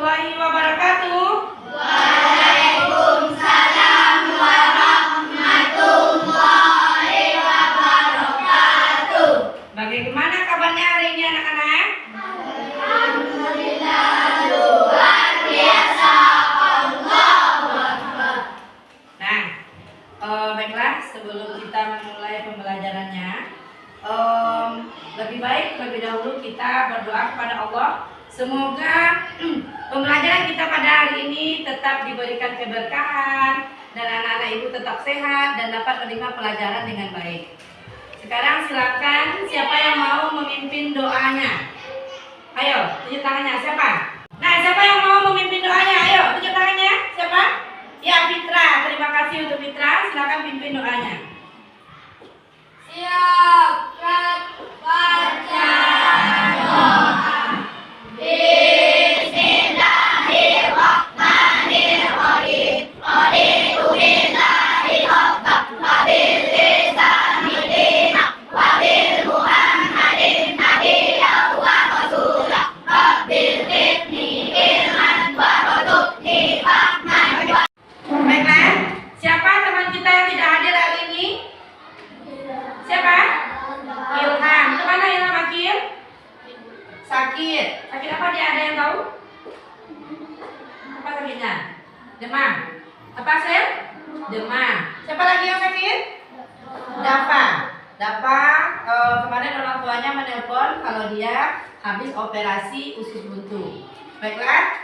warahmatullahi wabarakatuh. Waalaikumsalam warahmatullahi wabarakatuh. Bagaimana kabarnya hari ini anak-anak? Alhamdulillah, luar biasa. Allahu Akbar. Nah, baiklah, sebelum kita memulai pembelajarannya, lebih baik lebih dahulu kita berdoa kepada Allah. Semoga pembelajaran kita pada hari ini tetap diberikan keberkahan dan anak-anak ibu tetap sehat dan dapat menerima pelajaran dengan baik. Sekarang silakan siapa yang mau memimpin doanya? Ayo, tunjuk tangannya siapa? Nah, siapa yang mau memimpin doanya? Ayo, tunjuk tangannya. Siapa? Ya, Fitra. Terima kasih untuk Fitra. Silakan pimpin doanya. Siapkan baca doa. Bismillahirrahmanirrahim. Raditu billahi rabban wa bil lisani dinan wa bil Muhammadin nabiyyan wa rasulan. Rabbil zidni ilman warzuqni fahman. Baiklah, siapa teman kita yang tidak hadir hari ini? Siapa? Ilham. Kemana Ilham Akil? Sakit. Sakit apa dia? Ada yang tahu? Apa sakitnya? Demam. Apa Sel? Demam. Siapa lagi yang sakit? Dafa. Dafa. Kemarin orang tuanya menelpon kalau dia habis operasi usus buntu. Baiklah.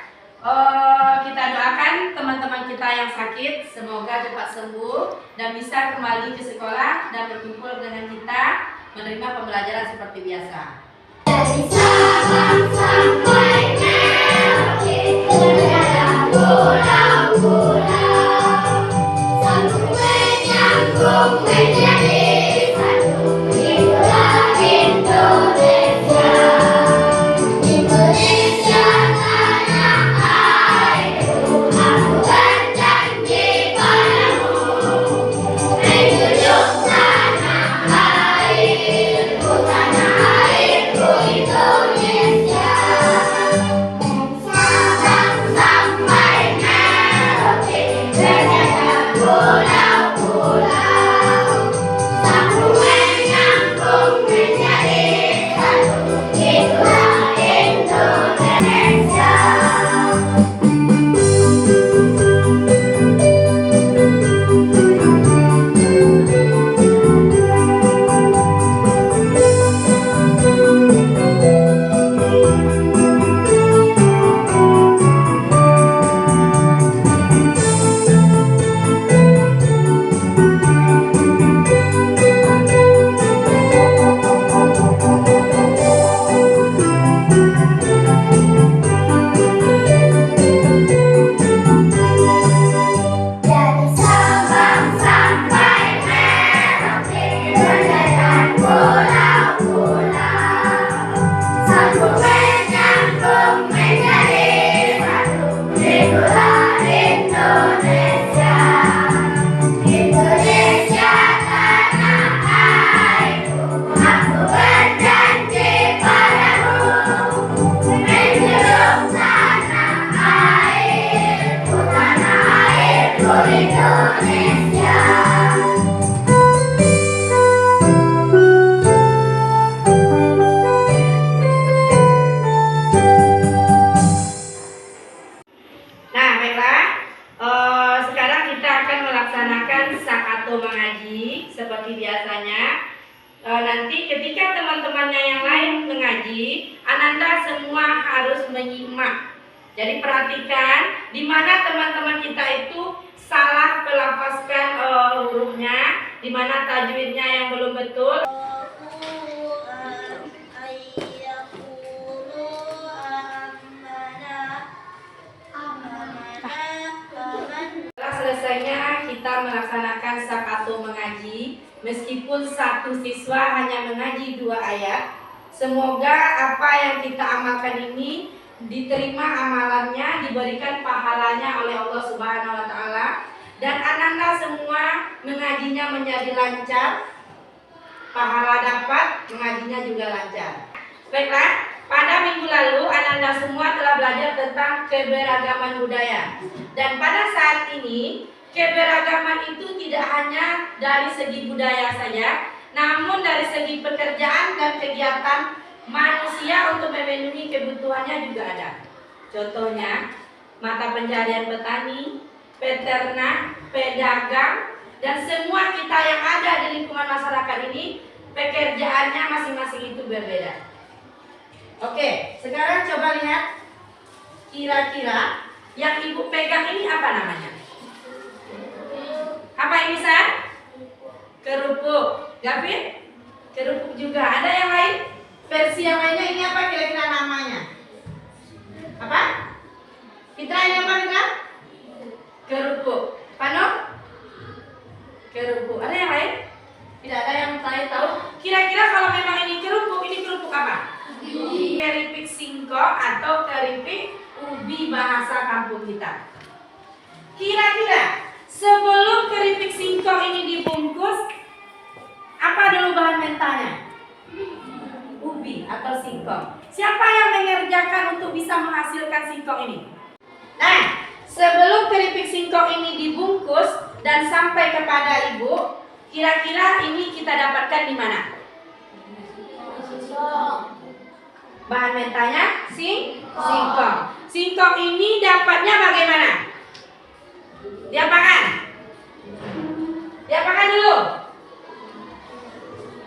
Kita doakan teman-teman kita yang sakit semoga cepat sembuh dan bisa kembali ke sekolah dan berkumpul dengan kita menerima pembelajaran seperti biasa. Dari Sabang sampai Merauke, berjalan pulau-pulau, sambung menyambung menjadi satu. Itulah Indonesia. Indonesia tanah airku, aku berjanji padamu, menjunjung tanah airku, tanah airku Indonesia. Sabang sampai Merauke, berjalan pulau-pulau, sambung menyambung menjadi satu. Itulah Indonesia. Dari Sabang sampai Merauke, berjalan pulau-pulau, sambung menyambung menjadi satu. Itulah Indonesia. Indonesia tanah airku, aku berjanji padamu, menjunjung tanah airku, tanah airku Indonesia. Nah, baiklah. Sekarang kita akan melaksanakan sakato mengaji seperti biasanya. Nanti ketika teman-temannya yang lain mengaji, Ananda semua harus menyimak. Jadi perhatikan di mana teman-teman kita itu salah melafazkan hurufnya, di mana tajwidnya yang belum betul. Setelah selesainya kita melaksanakan sakato mengaji, meskipun satu siswa hanya mengaji 2 ayat, semoga apa yang kita amalkan ini diterima amalannya, diberikan pahalanya oleh Allah Subhanahu wa taala, dan Ananda semua mengajinya menjadi lancar, pahala dapat, mengajinya juga lancar. Baiklah, pada minggu lalu Anda semua telah belajar tentang keberagaman budaya. Dan pada saat ini keberagaman itu tidak hanya dari segi budaya saja, namun dari segi pekerjaan dan kegiatan manusia untuk memenuhi kebutuhannya juga ada. Contohnya, mata pencarian petani, peternak, pedagang, dan semua kita yang ada di lingkungan masyarakat ini, pekerjaannya masing-masing itu berbeda. Oke, sekarang coba lihat kira-kira yang ibu pegang ini apa namanya? Apa ini, San? Kerupuk. Gavin? Kerupuk juga. Ada yang lain? Versi yang lainnya ini apa kira-kira namanya? Apa? Fitra ini apa Fitra? Kerupuk. Pano? Kerupuk. Ada yang lain? Tidak ada yang saya tahu. Kira-kira kalau memang ini kerupuk apa? Keripik singkong atau keripik ubi bahasa kampung kita. Kira-kira sebelum keripik singkong ini dibungkus, apa dulu bahan mentahnya? Ubi atau singkong. Siapa yang mengerjakan untuk bisa menghasilkan singkong ini? Nah, sebelum keripik singkong ini dibungkus dan sampai kepada ibu, kira-kira ini kita dapatkan di mana? Bahan mentahnya singkong. Singkong ini dapatnya bagaimana? Diapakan? Diapakan dulu?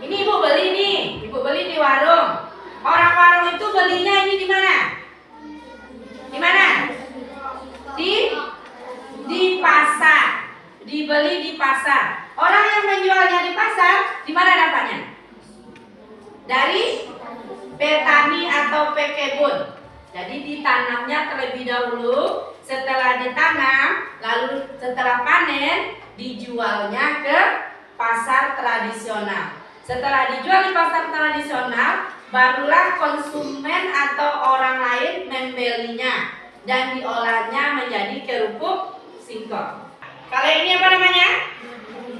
Ini ibu beli nih, ibu beli di warung. Orang warung itu belinya ini di mana? Di mana? Di pasar. Dibeli di pasar. Orang yang menjualnya di pasar, di mana dapatnya? Dari petani atau pekebun. Jadi ditanamnya terlebih dahulu, setelah ditanam, lalu setelah panen, dijualnya ke pasar tradisional. Setelah dijual di pasar tradisional, barulah konsumen atau orang lain membelinya dan diolahnya menjadi kerupuk singkong. Kalau ini apa namanya?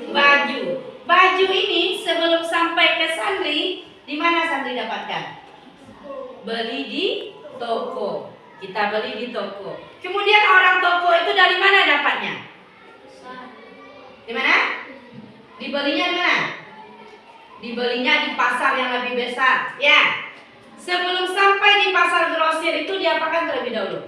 Baju. Baju ini sebelum sampai ke santri, di mana santri dapatkan? Beli di toko. Kita beli di toko. Kemudian orang toko itu dari mana dapatnya? Di mana? Dibelinya di mana? Dibelinya di pasar yang lebih besar. Ya. Sebelum sampai di pasar grosir itu diapakan terlebih dahulu?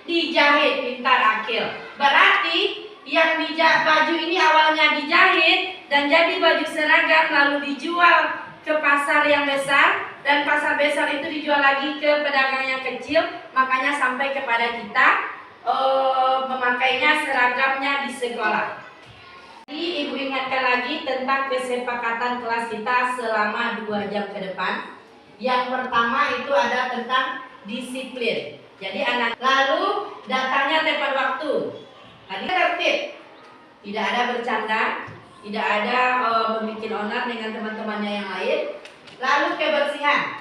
Dijahit, pintar akil. Berarti yang baju ini awalnya dijahit dan jadi baju seragam lalu dijual ke pasar yang besar, dan pasar besar itu dijual lagi ke pedagang yang kecil, makanya sampai kepada kita memakainya seragamnya di sekolah. Jadi ibu ingatkan lagi tentang kesepakatan kelas kita selama 2 jam ke depan. Yang pertama itu ada tentang disiplin. Jadi anak lalu datangnya tepat waktu. Tadi tertib, tidak ada bercanda, tidak ada membuat onar dengan teman-temannya yang lain. Lalu kebersihan,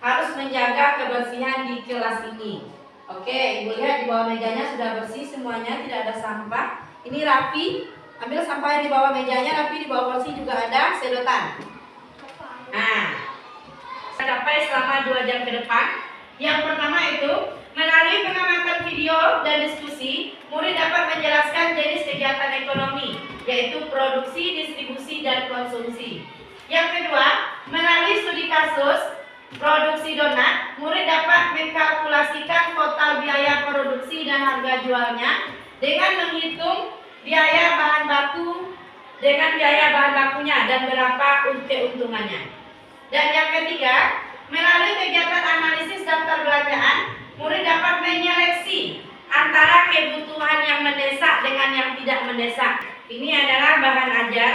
harus menjaga kebersihan di kelas ini. Oke, ibu lihat di bawah mejanya sudah bersih semuanya, tidak ada sampah. Ini rapi, ambil sampah di bawah mejanya, rapi di bawah kursi juga ada sedotan. Nah, sampai selama 2 jam ke depan. Yang pertama itu melalui pengamatan video dan diskusi, murid dapat menjelaskan jenis kegiatan ekonomi, yaitu produksi, distribusi, dan konsumsi. Yang kedua, melalui studi kasus produksi donat, murid dapat mengkalkulasikan total biaya produksi dan harga jualnya dengan menghitung biaya bahan baku dengan biaya bahan bakunya dan berapa keuntungannya. Dan yang ketiga, melalui kegiatan analisis daftar belanjaan, murid dapat menyeleksi antara kebutuhan yang mendesak dengan yang tidak mendesak. Ini adalah bahan ajar.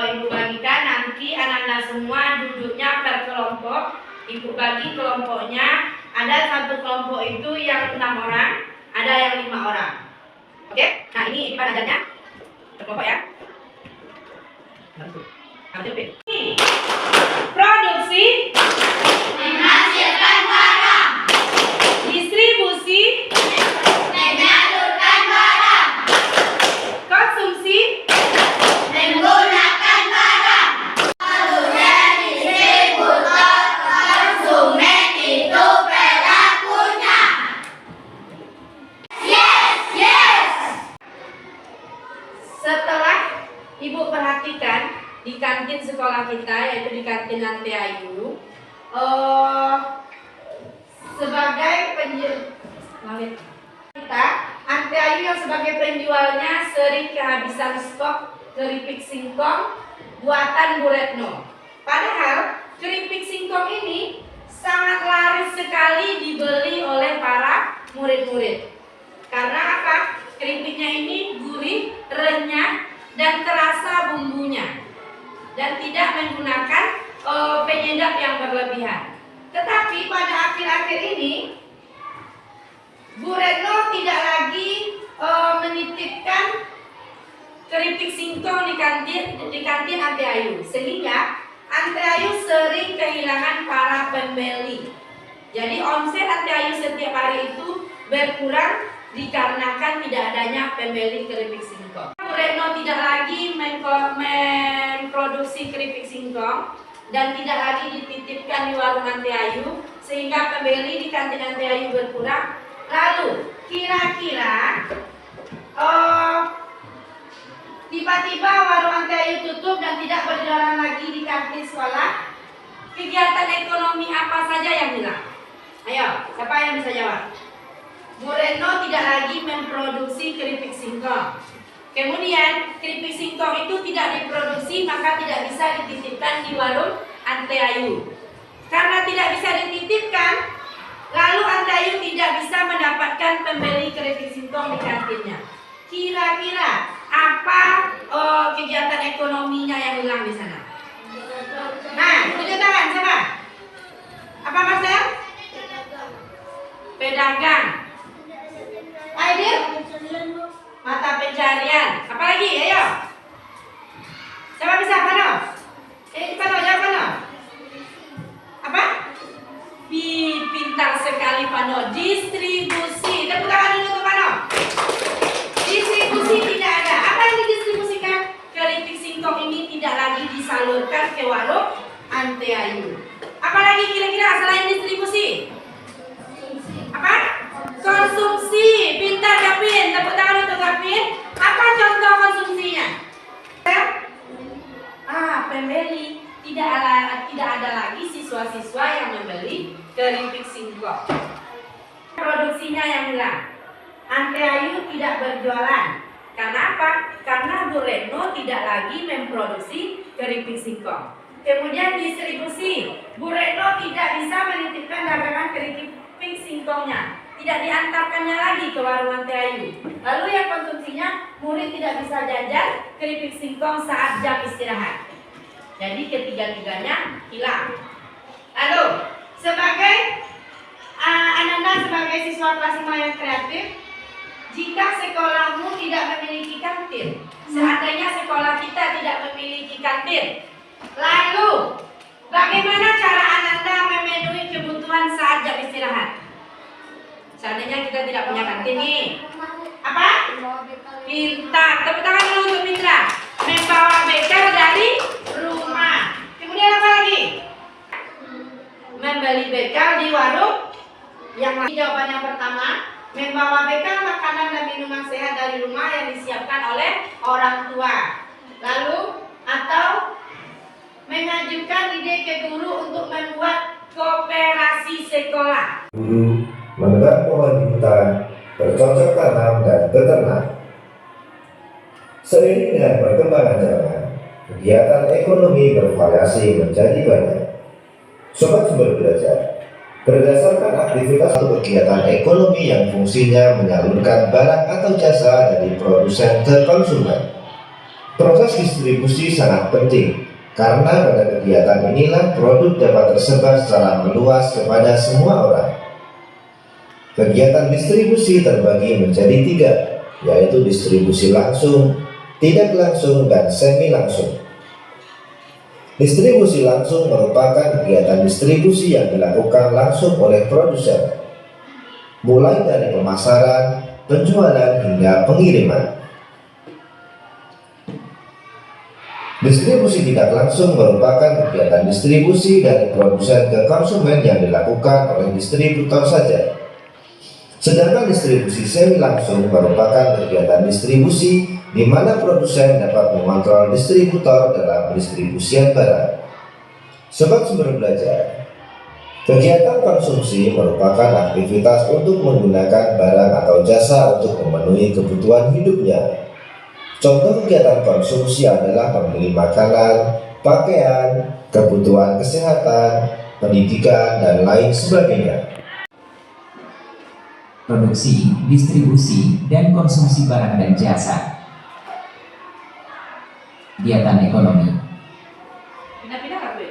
Ibu bagikan nanti anak-anak semua duduknya per kelompok. Ibu bagi kelompoknya, ada satu kelompok itu yang 6 orang, ada yang 5 orang. Oke, nah ini bahan ajarnya per kelompok ya. Produksi Menghasilkan barang. distribusi Menyalurkan barang. konsumsi Menggunakan barang. Produsen, distributor, konsumen. praktikan di kantin sekolah kita, yaitu di kantin Ante Ayu, sebagai kita, Ante Ayu yang sebagai penjualnya sering kehabisan stok keripik singkong buatan Bu Retno. Padahal keripik singkong ini sangat laris sekali dibeli oleh para murid-murid. Karena apa? Keripiknya ini gurih, renyah, dan terasa bumbunya, dan tidak menggunakan penyedap yang berlebihan. Tetapi pada akhir-akhir ini Bu Retno tidak lagi menitipkan keripik singkong di kantin Ante Ayu, sehingga Ante Ayu sering kehilangan para pembeli. Jadi omset Ante Ayu setiap hari itu berkurang dikarenakan tidak adanya pembeli keripik singkong. Bu Retno tidak lagi memproduksi keripik singkong dan tidak lagi dititipkan di warung Ante Ayu, sehingga pembeli di kantin Ante Ayu berkurang. Lalu kira-kira tiba-tiba warung Ante Ayu tutup dan tidak berjualan lagi di kantin sekolah. Kegiatan ekonomi apa saja yang hilang? Ayo, siapa yang bisa jawab? Bu Retno tidak lagi memproduksi keripik singkong. Kemudian keripik singkong itu tidak diproduksi, maka tidak bisa dititipkan di warung Ante Ayu. Karena tidak bisa dititipkan, lalu Ante Ayu tidak bisa mendapatkan pembeli keripik singkong di kantinnya. Kira-kira apa kegiatan ekonominya yang hilang di sana? Nah, tunjuk tangan siapa? Apa Marcel? Pedagang. Aidil? Mata pencarian. Apa lagi? Ayo. Siapa bisa? Pano? Pano, jawab Pano. Apa? Pintar sekali Pano. Distribusi. Tepuk tangan dulu untuk Pano. Distribusi tidak ada. Apa yang didistribusikan? Keripik singkong ini tidak lagi disalurkan ke warung Ante Ayu. Apalagi kira-kira selain distribusi? Apa? Konsumsi. Pintar Gapin. Tepuk tangan untuk Gapin. Apa contoh konsumsinya? Pembeli. Tidak ada lagi siswa-siswa yang membeli keripik singkong. Produksinya yang hilang. Ante Ayu tidak berjualan. Karena apa? Karena Bu Retno tidak lagi memproduksi keripik singkong. Kemudian distribusi. Bu Retno tidak bisa menitipkan dagangan keripik singkongnya. Tidak diantarkannya lagi ke warung Ante Ayu. Lalu yang konsumsinya, murid tidak bisa jajan keripik singkong saat jam istirahat. Jadi ketiga-tiganya hilang. Lalu sebagai Ananda sebagai siswa kelas 5 yang kreatif, jika sekolahmu tidak memiliki kantin, seandainya sekolah kita tidak memiliki kantin, lalu bagaimana cara Ananda memenuhi kebutuhan saat jam istirahat? Seandainya kita tidak punya kantin nih, apa? Pintar. Tepuk tangan dulu untuk Mitra. Membawa bekal dari rumah. Kemudian apa lagi? Membeli bekal di warung yang lain. Jawaban yang pertama, membawa bekal makanan dan minuman sehat dari rumah yang disiapkan oleh orang tua. Lalu atau mengajukan ide ke guru untuk membuat koperasi sekolah. Guru menebang pohon di hutan, bercocok tanam dan beternak. Seiring dengan perkembangan zaman, kegiatan ekonomi bervariasi menjadi banyak. Sobat Sumber Belajar, berdasarkan aktivitas atau kegiatan ekonomi yang fungsinya menyalurkan barang atau jasa dari produsen ke konsumen, proses distribusi sangat penting karena pada kegiatan inilah produk dapat tersebar secara meluas kepada semua orang. Kegiatan distribusi terbagi menjadi 3, yaitu distribusi langsung, tidak langsung, dan semi langsung. Distribusi langsung merupakan kegiatan distribusi yang dilakukan langsung oleh produsen, mulai dari pemasaran, penjualan, hingga pengiriman. Distribusi tidak langsung merupakan kegiatan distribusi dari produsen ke konsumen yang dilakukan oleh distributor saja. Sedangkan distribusi semi langsung merupakan kegiatan distribusi di mana produsen dapat mengontrol distributor dalam pendistribusian barang. Sobat Sumber Belajar, kegiatan konsumsi merupakan aktivitas untuk menggunakan barang atau jasa untuk memenuhi kebutuhan hidupnya. Contoh kegiatan konsumsi adalah membeli makanan, pakaian, kebutuhan kesehatan, pendidikan, dan lain sebagainya. Produksi, distribusi, dan konsumsi barang dan jasa. Kegiatan ekonomi. Pindah-pindah nggak, Gue?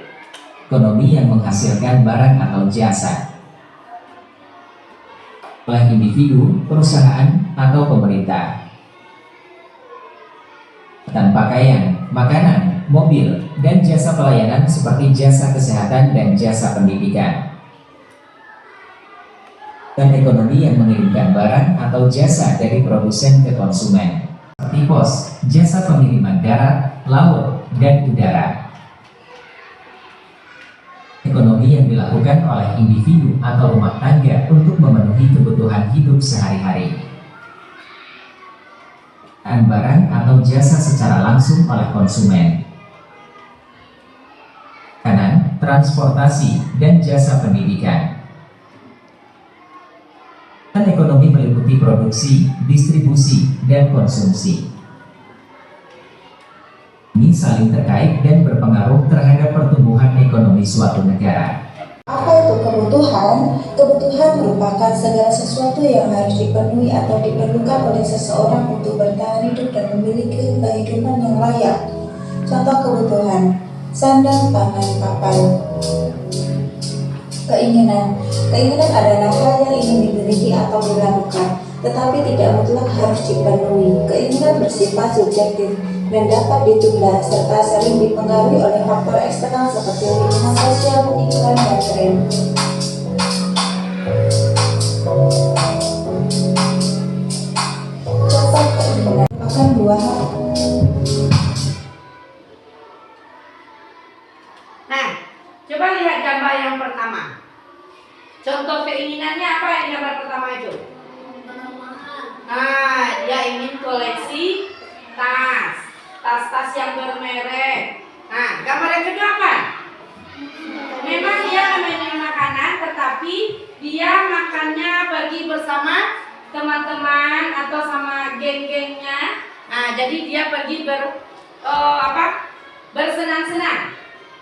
Ekonomi yang menghasilkan barang atau jasa oleh individu, perusahaan, atau pemerintah. Dan pakaian, makanan, mobil, dan jasa pelayanan seperti jasa kesehatan dan jasa pendidikan. Dan ekonomi yang mengirimkan barang atau jasa dari produsen ke konsumen, seperti pos, jasa pengiriman darat, laut, dan udara. Ekonomi yang dilakukan oleh individu atau rumah tangga untuk memenuhi kebutuhan hidup sehari-hari. Dan barang atau jasa secara langsung oleh konsumen. Makanan, transportasi, dan jasa pendidikan. Dan ekonomi meliputi produksi, distribusi, dan konsumsi. Ini saling terkait dan berpengaruh terhadap pertumbuhan ekonomi suatu negara. Apa itu kebutuhan? Kebutuhan merupakan segala sesuatu yang harus dipenuhi atau diperlukan oleh seseorang untuk bertahan hidup dan memiliki kehidupan yang layak. Contoh kebutuhan: sandang, pangan, papan. Keinginan adalah hal yang ingin dimiliki atau dilakukan, tetapi tidak mutlak harus dipenuhi. Keinginan bersifat subjektif dan dapat ditunda serta sering dipengaruhi oleh faktor eksternal seperti lingkungan sosial, iklan, dan tren. Contoh keinginan merupakan dua hal. Nah, coba lihat gambar yang pertama. Contoh keinginannya apa yang di gambar pertama itu? Nah, dia ingin koleksi tas yang bermerek. Nah, gambar yang kedua apa? Memang dia memenuhi makanan, tetapi dia makannya pergi bersama teman-teman atau sama geng-gengnya. Nah, jadi dia pergi bersenang-senang.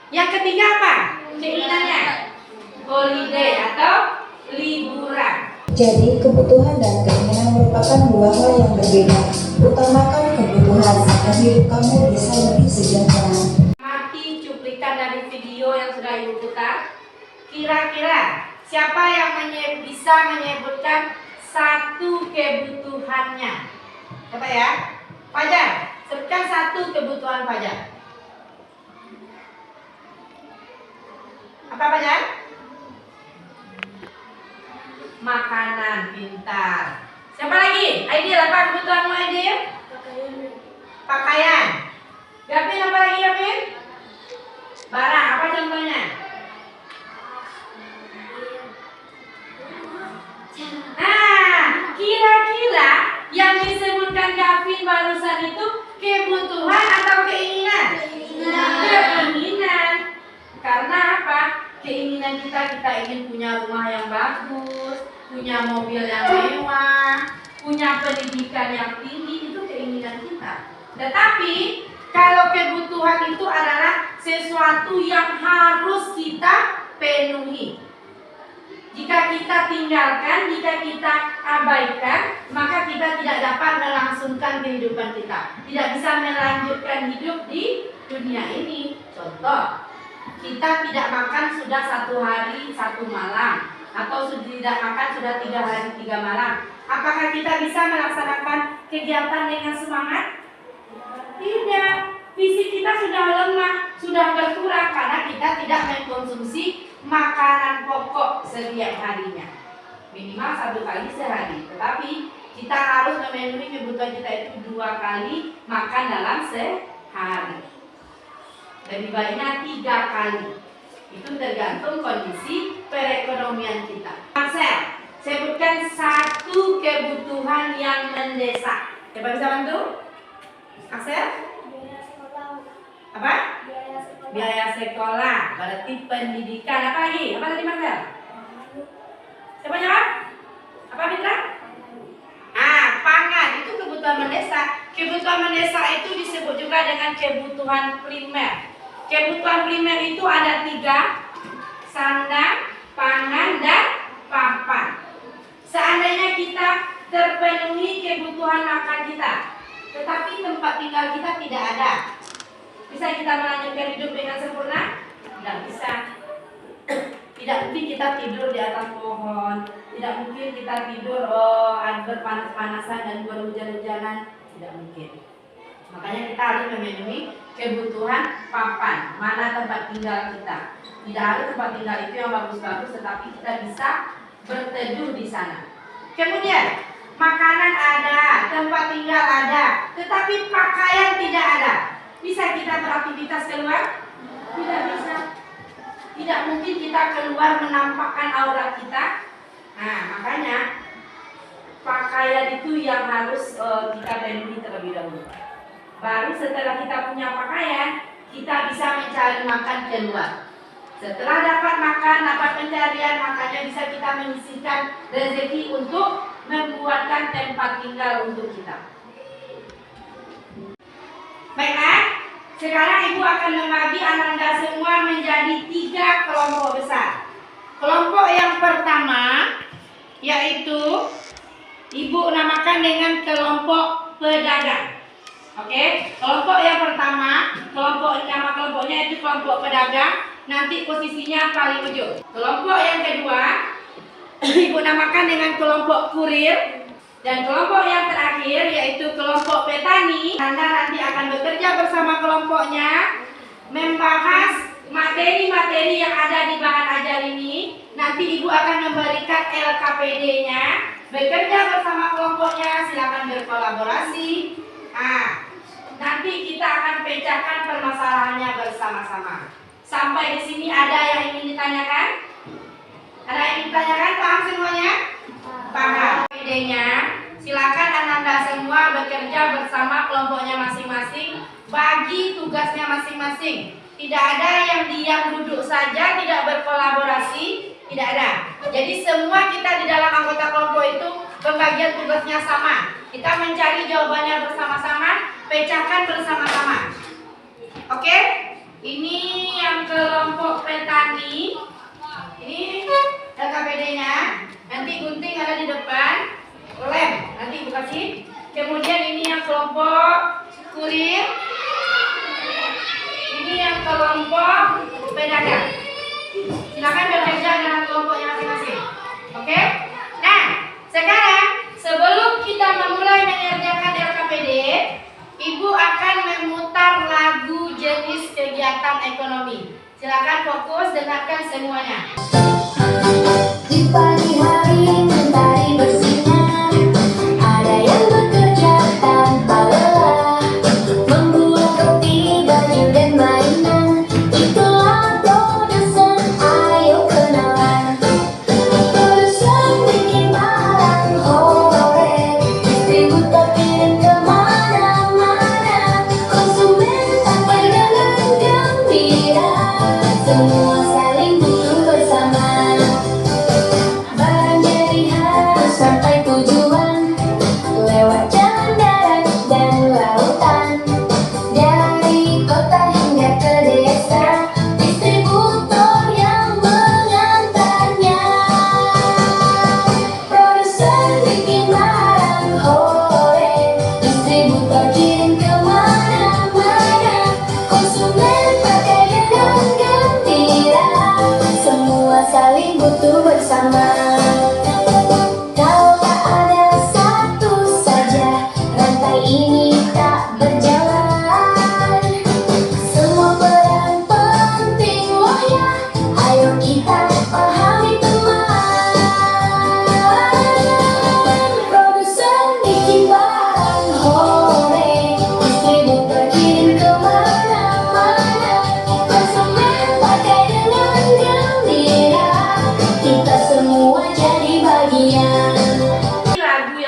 Yang ketiga apa? Keinginannya holiday atau liburan. Jadi, kebutuhan dan keinginan merupakan dua hal yang berbeda. Utamakan kebutuhan agar hidup kamu bisa lebih sejahtera. Mati cuplikan dari video yang sudah Ibu putar. Kira-kira siapa yang bisa menyebutkan satu kebutuhannya? Coba ya. Fajar, sebutkan satu kebutuhan Fajar. Apa Fajar? Makanan, pintar. Siapa lagi? Aidil, apa kebutuhanmu Aidil? Pakaian. Gavin, apa lagi Gavin? Barang, apa contohnya? Nah, kira-kira yang disebutkan Gavin barusan itu kebutuhan atau keinginan? Keinginan. Karena apa? Keinginan kita ingin punya rumah yang bagus, punya mobil yang mewah, punya pendidikan yang tinggi, itu keinginan kita. Tetapi kalau kebutuhan itu adalah sesuatu yang harus kita penuhi. Jika kita tinggalkan, jika kita abaikan, maka kita tidak dapat melangsungkan kehidupan kita. Tidak bisa melanjutkan hidup di dunia ini. Contoh, kita tidak makan sudah 1 hari 1 malam, atau tidak makan sudah 3 hari 3 malam. Apakah kita bisa melaksanakan kegiatan dengan semangat? Tidak. Fisik kita sudah lemah, sudah berkurang karena kita tidak mengkonsumsi makanan pokok setiap harinya. Minimal 1 kali sehari. Tetapi kita harus memenuhi kebutuhan kita itu 2 kali makan dalam sehari. Lebih baiknya 3 kali. Itu tergantung kondisi perekonomian kita. Marcel, Sebutkan satu kebutuhan yang mendesak. Coba bisa bantu? Axel? Apa? Biaya sekolah. Berarti pendidikan. Apa lagi? Apa tadi Marcel? Siapa jawab? Apa Mitra? Pangan itu kebutuhan mendesak. Kebutuhan mendesak itu disebut juga dengan kebutuhan primer. Kebutuhan primer itu ada 3: sandang, pangan, dan papan. Seandainya kita terpenuhi kebutuhan makan kita, tetapi tempat tinggal kita tidak ada, bisa kita melanjutkan hidup dengan sempurna? Tidak bisa. Tidak mungkin kita tidur di atas pohon, tidak mungkin kita tidur berpanas-panasan dan berhujan-hujanan, tidak mungkin. Makanya kita harus memenuhi kebutuhan papan, mana tempat tinggal kita. Tidak harus tempat tinggal itu yang bagus-bagus, tetapi kita bisa berteduh di sana. Kemudian makanan ada, tempat tinggal ada, tetapi pakaian tidak ada. Bisa kita beraktivitas keluar? Tidak bisa. Tidak mungkin kita keluar menampakkan aurat kita. Makanya pakaian itu yang harus kita penuhi terlebih dahulu. Baru setelah kita punya pakaian, kita bisa mencari makan keluar. Setelah dapat makan, dapat pencarian, makanya bisa kita menyisihkan rezeki untuk membuatkan tempat tinggal untuk kita. Baiklah, sekarang Ibu akan membagi Ananda semua menjadi 3 kelompok besar. Kelompok yang pertama yaitu Ibu namakan dengan kelompok pedagang. Oke, kelompok yang pertama, nama kelompoknya itu kelompok pedagang. Nanti posisinya paling ujung. Kelompok yang kedua Ibu namakan dengan kelompok kurir. Dan kelompok yang terakhir yaitu kelompok petani. Anda nanti akan bekerja bersama kelompoknya, membahas materi-materi yang ada di bahan ajar ini. Nanti Ibu akan memberikan LKPD-nya, bekerja bersama kelompoknya, silakan berkolaborasi. Nanti kita akan pecahkan permasalahannya bersama-sama. Sampai di sini ada yang ingin ditanyakan? Ada yang ingin ditanyakan? Paham semuanya? Paham. Idenya, silakan Ananda semua bekerja bersama kelompoknya masing-masing, bagi tugasnya masing-masing. Tidak ada yang diam duduk saja, tidak berkolaborasi, tidak ada. Jadi semua kita di dalam anggota kelompok itu pembagian tugasnya sama. Kita mencari jawabannya bersama-sama, pecahkan bersama-sama. Oke? Ini yang kelompok petani. Ini LKPD-nya. Nanti gunting ada di depan, lem nanti Ibu kasih. Kemudian ini yang kelompok kurir. Ini yang kelompok pedagang. Silakan bekerja dengan kelompoknya masing-masing. Oke? Nah, sekarang sebelum kita memulai mengerjakan LKPD, Ibu akan memutar lagu jenis kegiatan ekonomi. Silakan fokus, dengarkan semuanya. Di pagi hari mentari bersinar, ada yang bekerja tanpa lelah, membuat roti, baju dan mainan. Itulah produsen, ayo kenalan. Produsen bikin barang hore, distributor kirim kemana-mana. Konsumen sampai dengan gembira, semua saling butuh bersama.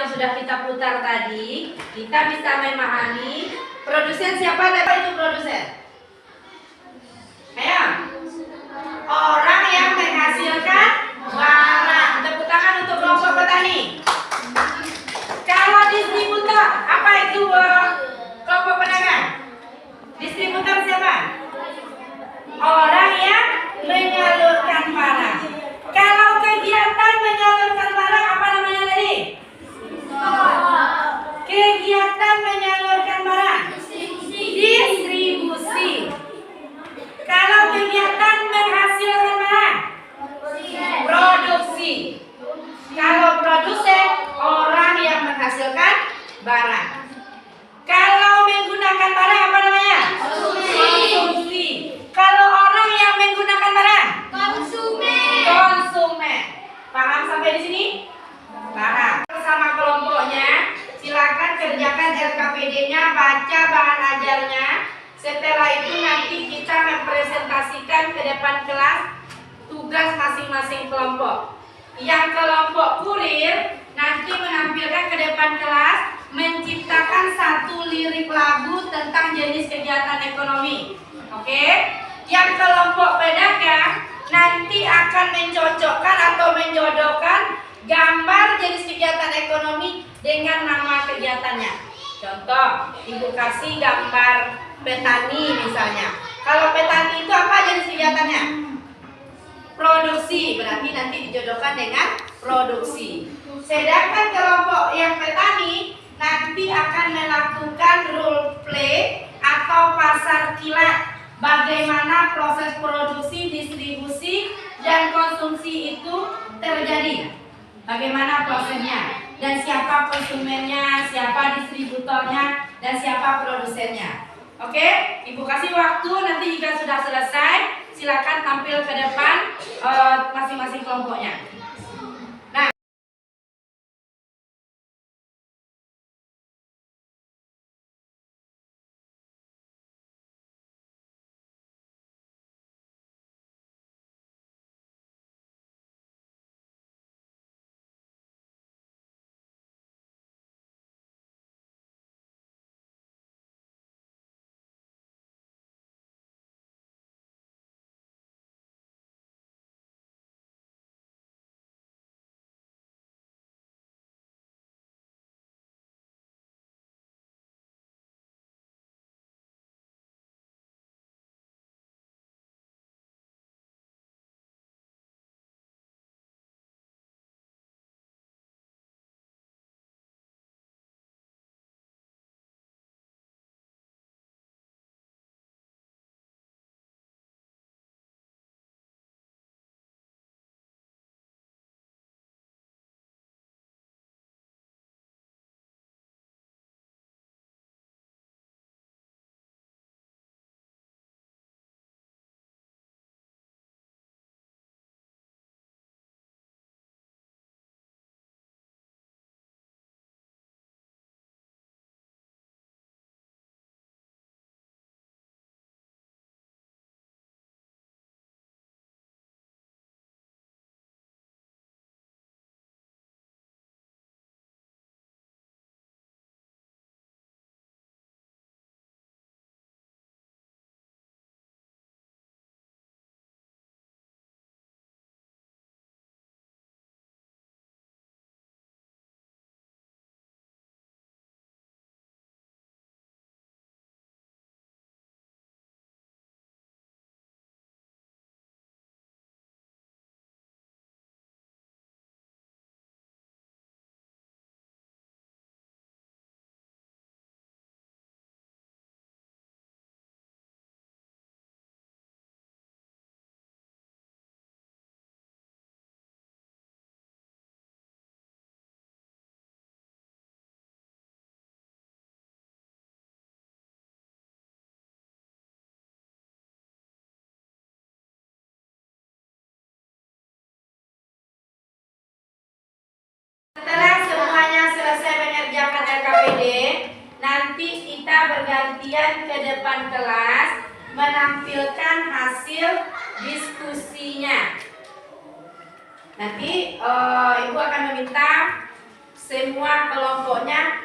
yang sudah kita putar tadi, kita bisa memahami produsen siapa tadi itu produsen? Ayo. Orang yang menghasilkan barang. Tepuk tangan untuk kelompok petani. Kalau distributor, apa itu kelompok pedagang? Distributor siapa? Orang yang menyalurkan barang. Kalau kegiatan menyalurkan barang apa namanya tadi? Kegiatan menyalurkan barang. Distribusi. Kalau kegiatan menghasilkan barang. Produksi. Kalau produsen, orang yang menghasilkan barang. Kalau menggunakan barang apa namanya? Konsumsi. Kalau orang yang menggunakan barang? Konsumen. Paham sampai di sini? Paham. Bersama kelompoknya, silakan kerjakan LKPD-nya, baca bahan ajarnya. Setelah itu nanti kita mempresentasikan ke depan kelas tugas masing-masing kelompok. Yang kelompok kurir nanti menampilkan ke depan kelas menciptakan satu lirik lagu tentang jenis kegiatan ekonomi. Oke? Yang kelompok pedagang nanti akan mencocokkan atau menjodohkan gambar jenis kegiatan ekonomi dengan nama kegiatannya. Contoh, Ibu kasih gambar petani misalnya. Kalau petani itu apa jenis kegiatannya? Produksi, berarti nanti dijodohkan dengan produksi. Sedangkan kelompok yang petani nanti akan melakukan role play atau pasar kilat. Bagaimana proses produksi, distribusi, dan konsumsi itu terjadi. Bagaimana prosesnya, dan siapa konsumennya, siapa distributornya, dan siapa produsennya. Oke, Ibu kasih waktu, nanti jika sudah selesai, silakan tampil ke depan masing-masing kelompoknya. Nah, setelah semuanya selesai mengerjakan LKPD, nanti kita bergantian ke depan kelas menampilkan hasil diskusinya. Nanti Ibu akan meminta semua kelompoknya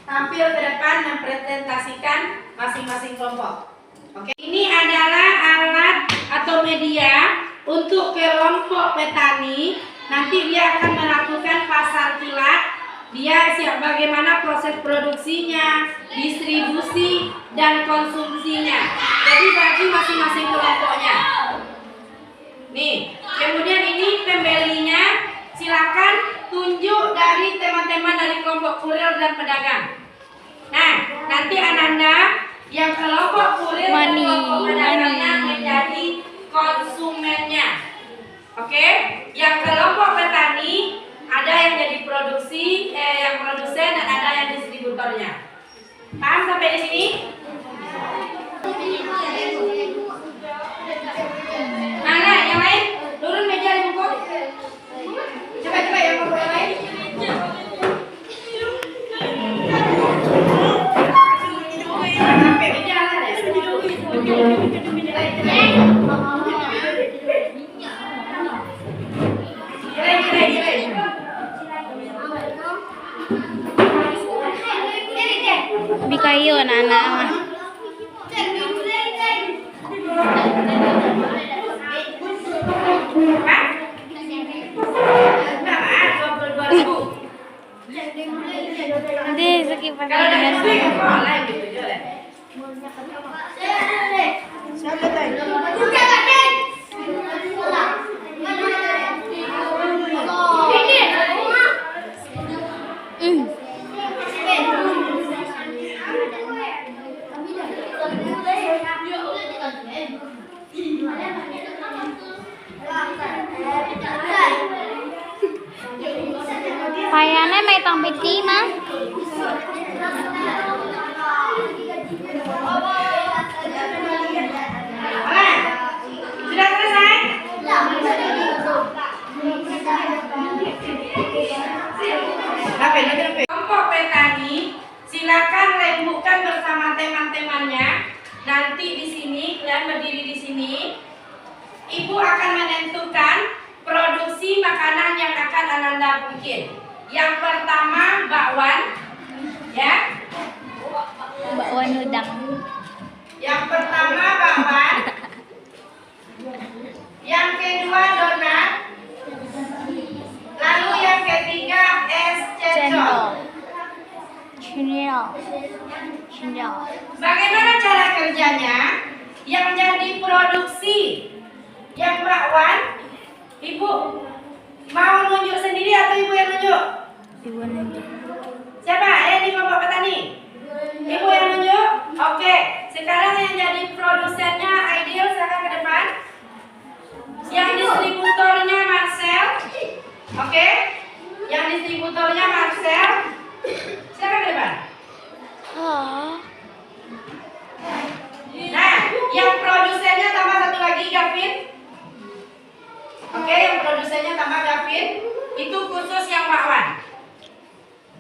tampil ke depan mempresentasikan masing-masing kelompok. Oke, ini adalah alat atau media untuk kelompok petani. Nanti dia akan melakukan pasar kilat. Dia siap bagaimana proses produksinya, distribusi dan konsumsinya. Jadi bagi masing-masing kelompoknya. Nih, kemudian ini pembelinya. Silakan tunjuk dari teman-teman dari kelompok kurir dan pedagang. Nah, nanti Ananda yang kelompok kurir dan kelompok pedagangnya menjadi konsumennya. Oke, yang kelompok petani ada yang jadi yang produsen dan ada yang distributornya. Paham sampai di sini? Mana yang lain? Turun meja di buku. Coba yang mau yang lain. Sampai meja ada. Bikayo anak-anak mah. Nanti skip Kalau ada yang boleh gitu ya. Payane metong piti mah. Sudah selesai? Kelompok petani, silakan rembukan bersama teman-temannya. Nanti di sini, kalian berdiri di sini. Ibu akan menentukan produksi makanan yang akan Ananda bikin. Yang pertama bakwan, ya. Bakwan udang. Yang pertama bakwan. Yang kedua donat. Lalu yang ketiga es cendol. Cendol. Bagaimana cara kerjanya? Yang jadi produksi yang bakwan, Ibu mau nunjuk sendiri atau Ibu yang nunjuk? Ibu nunjuk. Siapa yang di kelompok petani? Ibu yang nunjuk? Oke, sekarang yang jadi produsennya Aidil, silakan ke depan. Yang distributornya Marcel. Oke, yang distributornya Marcel, silakan ke depan. Oh. Nah, yang produsennya tambah satu lagi Gavin. Oke, yang produsennya tambah Gavin. Itu khusus yang bakwan.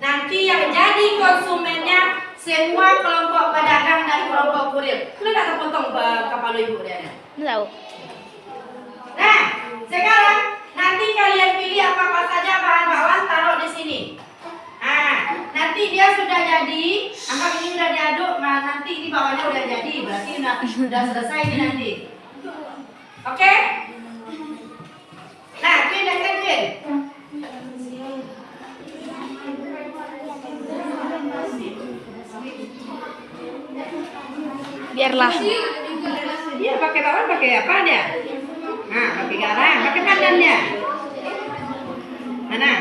Nanti yang jadi konsumennya semua kelompok pedagang dan kelompok kurir. Lu nggak terpotong kepala Ibu dia. Tahu. Nah, sekarang nanti kalian pilih apa saja bahan bakwan, taruh di sini. Nah, nanti dia sudah jadi, anggap ini sudah diaduk, nah nanti ini bakwannya udah jadi, berarti udah selesai ini nanti. Oke? Nah, Queen dan Queen. Biarlah. Iya, pakai bakwan pakai apa dia? Nah, pakai garam, pakai pandannya. Mana?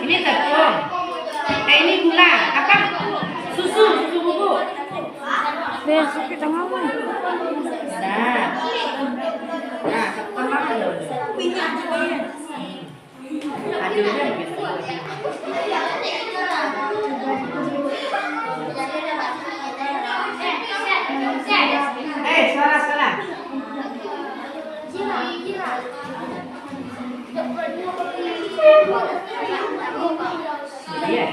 Ini tepung. Ini gula. Apa? Susu bubuk. Besok kita ngomong. Nah, setengah dulu. Aduknya gitu. Salah. Iya.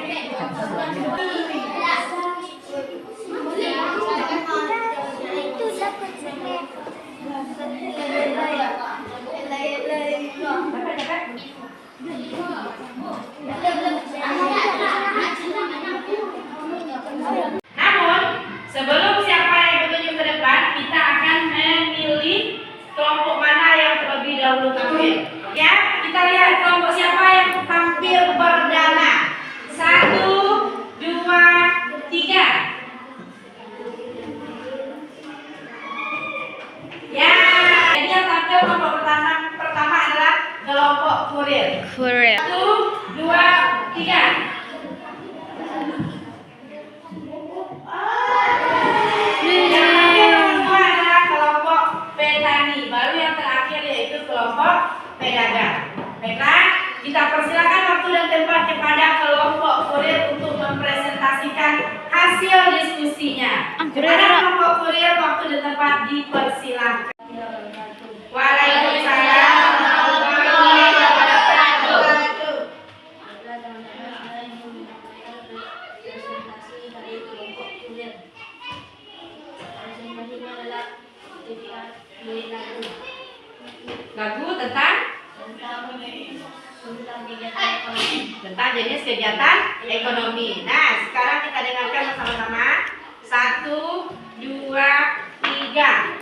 Tiga. Yang terakhir kedua adalah kelompok petani. Baru yang terakhir yaitu kelompok pedagang. Baiklah, kita persilakan waktu dan tempat kepada kelompok kurir untuk mempresentasikan hasil diskusinya. Kepada kelompok kurir waktu dan tempat dipersilakan. Waalaikumsalam warahmatullahi wabarakatuh. Lagu tentang jenis kegiatan ekonomi. Nah, sekarang kita dengarkan bersama-sama. 1, 2, 3.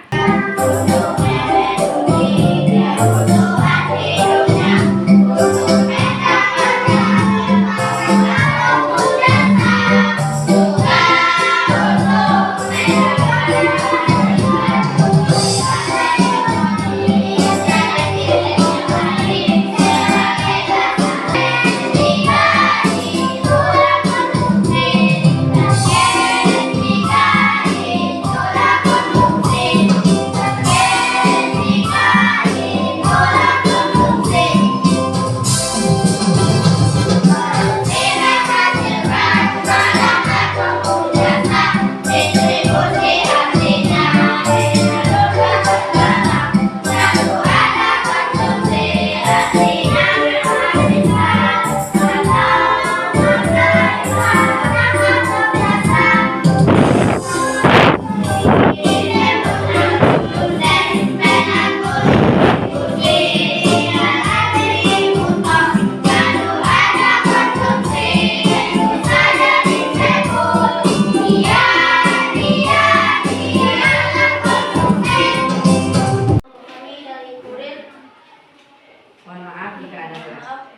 Mohon maaf jika ada salah.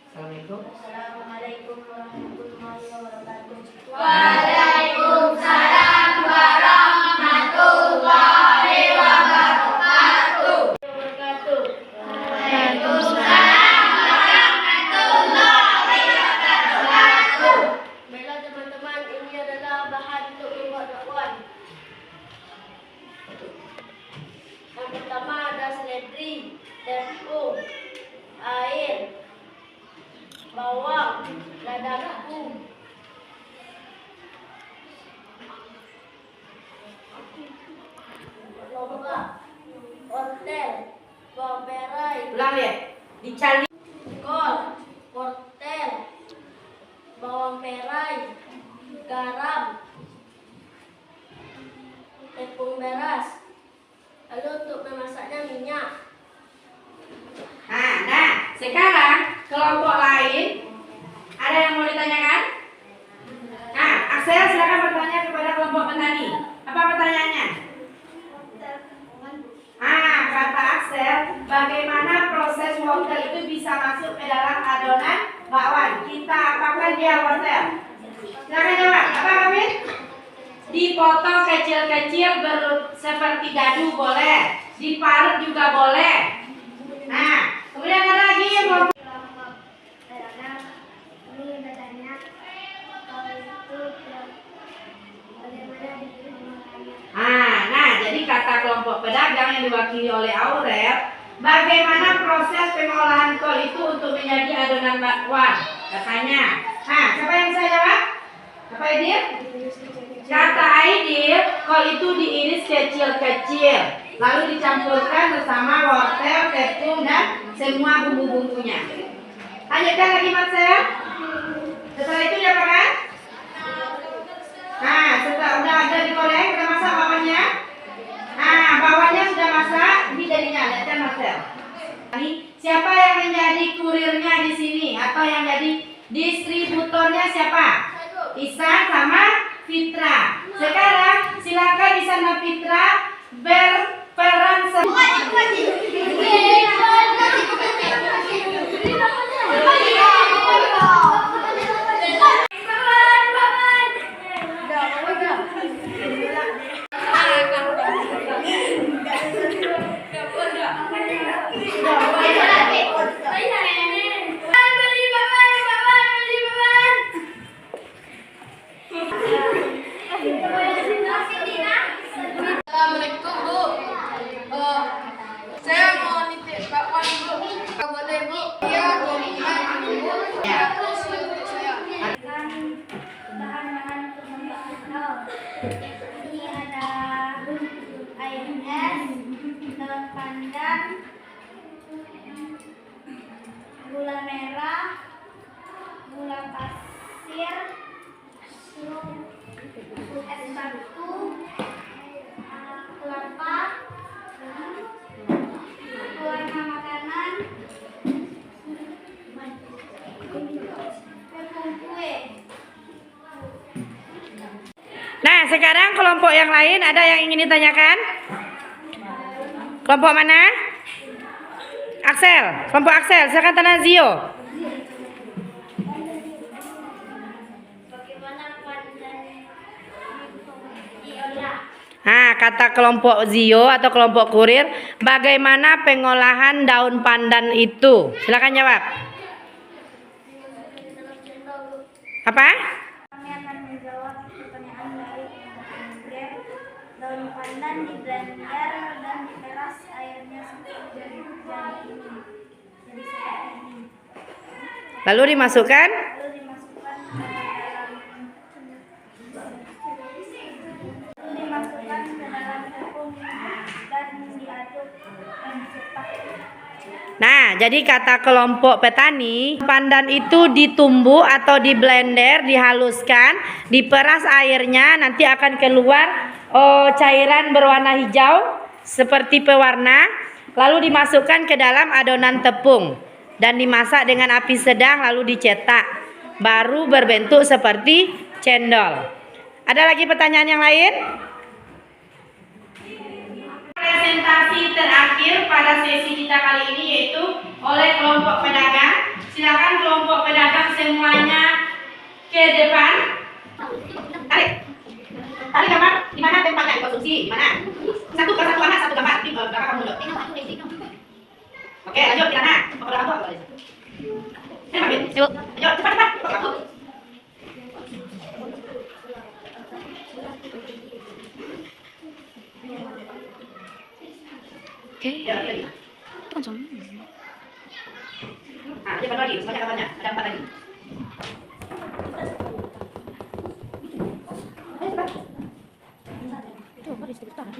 Assalamualaikum. Assalamualaikum warahmatullahi wabarakatuh. Waalaikumsalam warahmatullahi wabarakatuh. Baiklah teman-teman, ini adalah bahan untuk membuat bakwan. Yang pertama ada seledri, tepung, air, bawang, lada tepung, lomba, wortel, bawang perai, Ulang ya. Dicari. kol, wortel, bawang perai, garam, tepung beras. Lalu untuk memasaknya minyak. Nah, sekarang kelompok lain ada yang mau ditanyakan? Nah, Axel silakan bertanya kepada kelompok petani. Apa pertanyaannya? Kata Axel, bagaimana proses wortel itu bisa masuk ke dalam adonan bakwan? Kita apakan dia wortel? Silakan jawab. Apa Kevin? Dipotong kecil-kecil seperti gadu boleh, diparut juga boleh. Nah, kemudian ada lagi yang mau. Jadi kata kelompok pedagang yang diwakili oleh Aurel, bagaimana proses pengolahan kol itu untuk menjadi adonan bakwan? Katanya. Siapa yang bisa jawab? Apa Aidil? Kata Aidil, kol itu diiris kecil-kecil, lalu dicampurkan bersama wortel, tepung, dan semua bumbu-bumbunya. Lanjutkan lagi Marcel. Setelah itu diapakan? Setelah udah ada digoreng, udah masak bawahnya. Bawahnya sudah masak, ini jadinya. Lihatkan Marcel. Siapa yang menjadi kurirnya di sini atau yang jadi distributornya siapa? Isan sama Fitra. Sekarang silakan Isan dan Fitra berperan gula merah, gula pasir, es batu, kelapa, pewarna makanan, tepung kue. Nah, sekarang kelompok yang lain ada yang ingin ditanyakan? Kelompok mana? Axel, kelompok Axel, silakan tanya Zio. Bagaimana pandan diolah? Nah, kata kelompok Zio atau kelompok kurir, bagaimana pengolahan daun pandan itu? Silakan jawab. Apa? Kami akan menjawab pertanyaan dari kurir. Daun pandan di blender dan diperas airnya seperti ini. Jadi seperti ini. Lalu dimasukkan? Lalu dimasukkan ke dalam tepung dan diaduk dan dicetak. Nah, jadi kata kelompok petani, pandan itu ditumbuk atau di blender, dihaluskan, diperas airnya, nanti akan keluar cairan berwarna hijau seperti pewarna, lalu dimasukkan ke dalam adonan tepung dan dimasak dengan api sedang lalu dicetak, baru berbentuk seperti cendol. Ada lagi pertanyaan yang lain? Presentasi terakhir pada sesi kita kali ini yaitu oleh kelompok pedagang. Silakan kelompok pedagang semuanya ke depan. Tarik gambar di mana tempatnya dikonsumsi, mana? Satu anak, satu gambar di belakang kamu dulu. Oke, lanjut di sana. Yuk, cepat. Oke. Tunggu sama. Nah, cepat lagi, sebanyak gambarnya. Ada 4 lagi.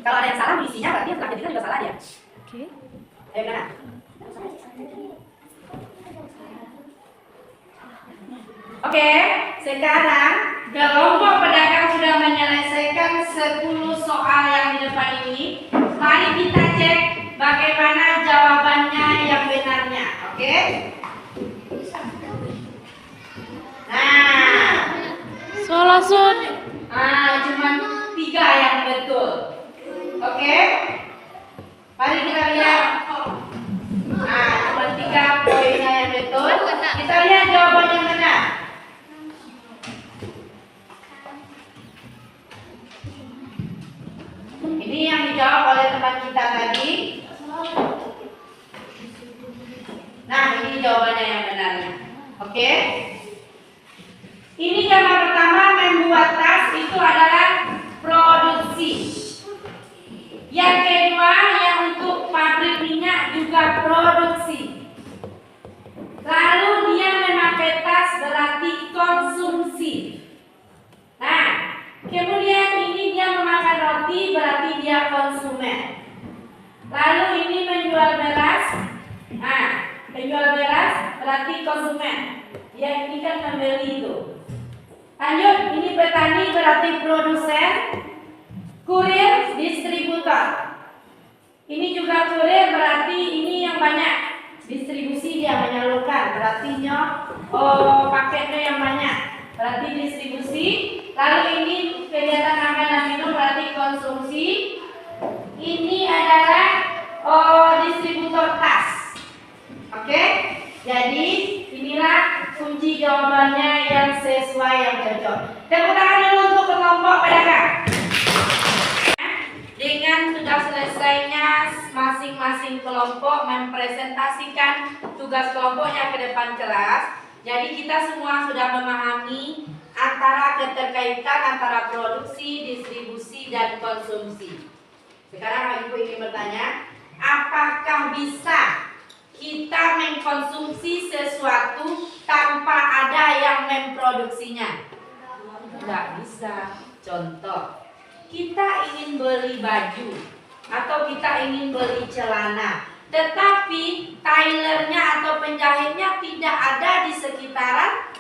Kalau ada yang salah isinya berarti yang selanjutnya juga salah dia. Oke. Ayo mana? Oke, sekarang kelompok pedagang sudah menyelesaikan 10 soal yang di depan ini. Mari kita cek bagaimana jawabannya yang benarnya. Oke? Nah, Salah Sun. cuma 3 yang betul. Oke? Mari kita lihat. Cuma 3 poinnya yang betul. Kita lihat jawaban yang benar. Ini yang dijawab oleh teman kita tadi. Nah, ini jawabannya yang benarnya. Oke? Ini gambar pertama, membuat tas itu adalah produksi. Yang kedua, yang untuk pabrik minyak juga produksi. Lalu dia memakai tas berarti konsumsi. Nah, kemudian ini dia memakan roti berarti dia konsumen. Lalu ini menjual beras. Nah, menjual beras berarti konsumen. Yang ini kan membeli itu. Lanjut, ini petani berarti produsen. Kurir, distributor. Ini juga kurir berarti ini yang banyak. Distribusi dia menyalurkan, berarti paketnya yang banyak. Berarti distribusi. Lalu ini kegiatan makan dan minum berarti konsumsi. Ini adalah distributor tas. Oke? Jadi inilah kunci jawabannya yang sesuai, yang cocok. Tepuk tangan dulu untuk kelompok pedagang. Dengan sudah selesainya masing-masing kelompok mempresentasikan tugas kelompoknya ke depan kelas, jadi kita semua sudah memahami antara keterkaitan antara produksi, distribusi, dan konsumsi. Sekarang Ibu ingin bertanya, apakah bisa kita mengkonsumsi sesuatu tanpa ada yang memproduksinya? Tidak bisa. Contoh, kita ingin beli baju atau kita ingin beli celana, tetapi tailernya atau penjahitnya tidak ada di sekitaran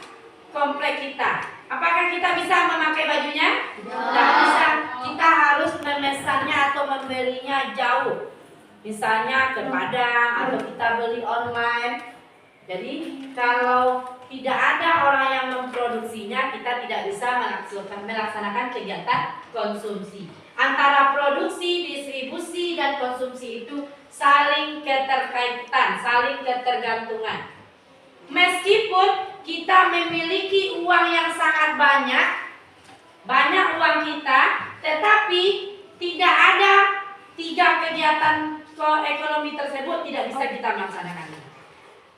komplek kita. Apakah kita bisa memakai bajunya? Tidak bisa. Kita harus memesannya atau membelinya jauh. Misalnya ke Padang atau kita beli online. Jadi kalau tidak ada orang yang memproduksinya, kita tidak bisa melaksanakan kegiatan konsumsi. Antara produksi, distribusi, dan konsumsi itu saling keterkaitan, saling ketergantungan. Meskipun kita memiliki uang yang sangat banyak uang kita, tetapi tidak ada 3 kegiatan ekonomi tersebut tidak bisa kita melaksanakan.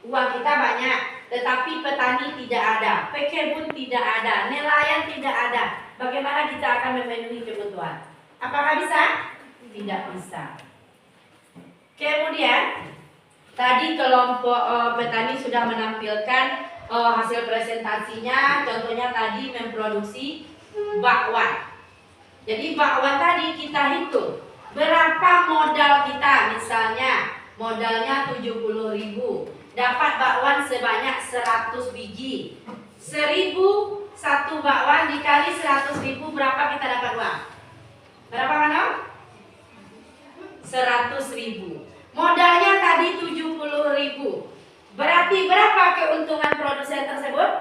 Uang kita banyak, tetapi petani tidak ada, pekebun tidak ada, nelayan tidak ada. Bagaimana kita akan memenuhi kebutuhan? Apakah bisa? Tidak bisa. Kemudian tadi kelompok petani sudah menampilkan hasil presentasinya. Contohnya tadi memproduksi bakwan. Jadi bakwan tadi kita hitung berapa modal kita. Misalnya modalnya 70.000, dapat bakwan sebanyak 100 biji. 1.000 satu bakwan dikali 100.000, berapa kita dapat uang? Berapa mana? 100.000. Modalnya tadi 70.000. Berarti berapa keuntungan produsen tersebut?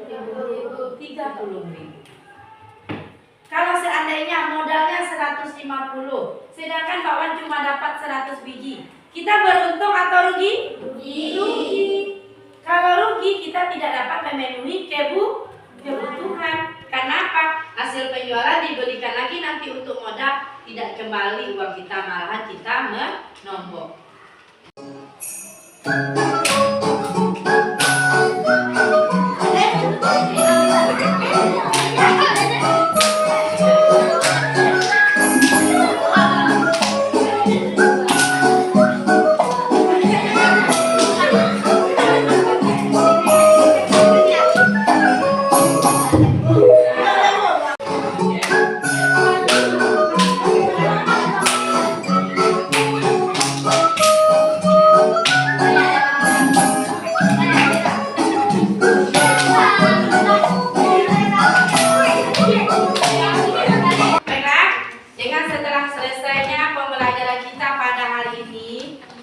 30.000. Kalau seandainya modalnya 150, sedangkan bakwan cuma dapat 100 biji, kita beruntung atau rugi? Rugi. Kalau rugi, kita tidak dapat memenuhi kebutuhan. Kenapa? Hasil penjualan dibelikan lagi nanti untuk modal, tidak kembali uang kita, malahan kita menombok.